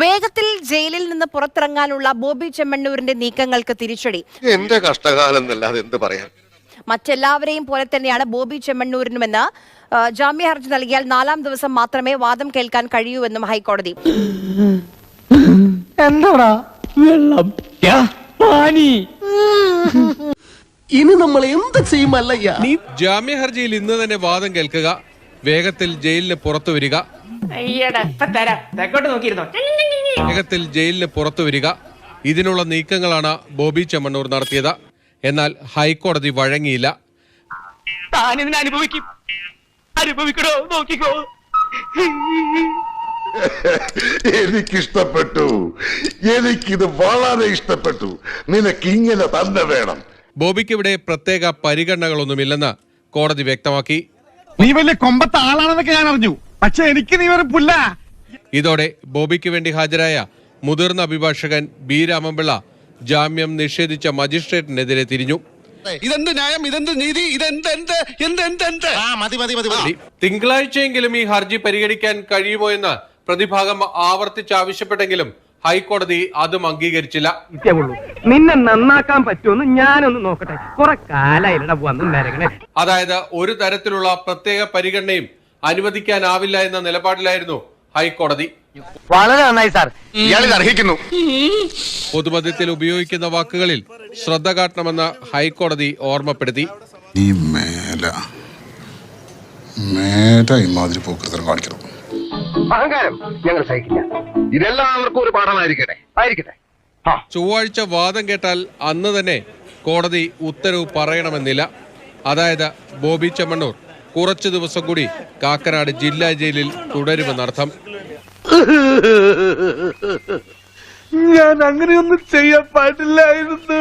വേഗത്തിൽ ജയിലിൽ നിന്ന് പുറത്തിറങ്ങാനുള്ള ബോബി ചെമ്മണ്ണൂരിന്റെ നീക്കങ്ങൾക്ക് തിരിച്ചടി. എന്റെ കഷ്ടകാലം എന്നല്ലാതെ എന്ത് പറയാൻ. മറ്റെല്ലാവരെയും പോലെ തന്നെയാണ് ബോബി ചെമ്മണ്ണൂരിനുമെന്ന് ജാമ്യ ഹർജി നൽകിയാൽ 4-ാം ദിവസം മാത്രമേ വാദം കേൾക്കാൻ കഴിയൂവെന്നും ഹൈക്കോടതി. എന്താടാ വെള്ളം ഇനി നമ്മൾ എന്ത് ചെയ്യുമല്ലയ്യ? ജാമ്യ ഹർജിയിൽ ഇന്ന് തന്നെ വാദം കേൾക്കുക, വേഗത്തിൽ ജയിലിന് പുറത്തു വരിക, വേഗത്തിൽ ജയിലിന് പുറത്തു വരിക, ഇതിനുള്ള നീക്കങ്ങളാണ് ബോബി ചെമ്മണ്ണൂർ നടത്തിയത്. എന്നാൽ ഹൈക്കോടതി വഴങ്ങിയില്ല. എനിക്കിഷ്ടപ്പെട്ടു, എനിക്കിത് വളരെ ഇഷ്ടപ്പെട്ടു. നിനക്ക് ഇങ്ങനെ തന്നെ വേണം. ബോബിക്ക് ഇവിടെ പ്രത്യേക പരിഗണനകളൊന്നുമില്ലെന്ന് കോടതി വ്യക്തമാക്കി. നീ വലിയ കൊമ്പത്തെ ആളാണെന്നൊക്കെ ഞാൻ അറിഞ്ഞു, പക്ഷെ എനിക്ക് നീ ഒരു പുല്ല. ഇതോടെ ബോബിക്ക് വേണ്ടി ഹാജരായ മുതിർന്ന അഭിഭാഷകൻ ബി രാമൻപിള്ള ജാമ്യം നിഷേധിച്ച മജിസ്ട്രേറ്റിനെതിരെ തിരിഞ്ഞു. ഇതെന്ത് ന്യായം, ഇതെന്ത് നീതി, തിങ്കളാഴ്ചയെങ്കിലും ഈ ഹർജി പരിഗണിക്കാൻ കഴിയുമോ എന്ന് പ്രതിഭാഗം ആവർത്തിച്ചാവശ്യപ്പെട്ടെങ്കിലും ഹൈക്കോടതി അതും അംഗീകരിച്ചില്ല. നിന്നെ നന്നാക്കാൻ പറ്റുമെന്ന് ഞാനൊന്ന് നോക്കട്ടെ. കുറെ കാലായില്ലട വന്നു. അതായത് ഒരു തരത്തിലുള്ള പ്രത്യേക പരിഗണനയും അനുവദിക്കാനാവില്ല എന്ന നിലപാടിലായിരുന്നു ഹൈക്കോടതി. വളരെ നന്നായി സാർ, ഇയാളിത് അർഹിക്കുന്നു. പൊതുമധ്യത്തിൽ ഉപയോഗിക്കുന്ന വാക്കുകളിൽ ശ്രദ്ധ കാട്ടണമെന്ന് ഹൈക്കോടതി ഓർമ്മപ്പെടുത്തി. ഈ മേല ഇമാതിരി പോക്കൃതം കാണിക്കണം. അഹങ്കാരം ഞങ്ങൾ സഹിക്കില്ല. ഇതെല്ലാവർക്കും ഒരു പാഠമായിരിക്കട്ടെ. ചൊവ്വാഴ്ച വാദം കേട്ടാൽ അന്ന് തന്നെ കോടതി ഉത്തരവ് പറയണമെന്നില്ല. അതായത് ബോബി ചെമ്മണ്ണൂർ കുറച്ചു ദിവസം കൂടി കാക്കനാട് ജില്ലാ ജയിലിൽ തുടരുമെന്നർത്ഥം. ഞാൻ അങ്ങനെയൊന്നും ചെയ്യാൻ പാടില്ലായിരുന്നു.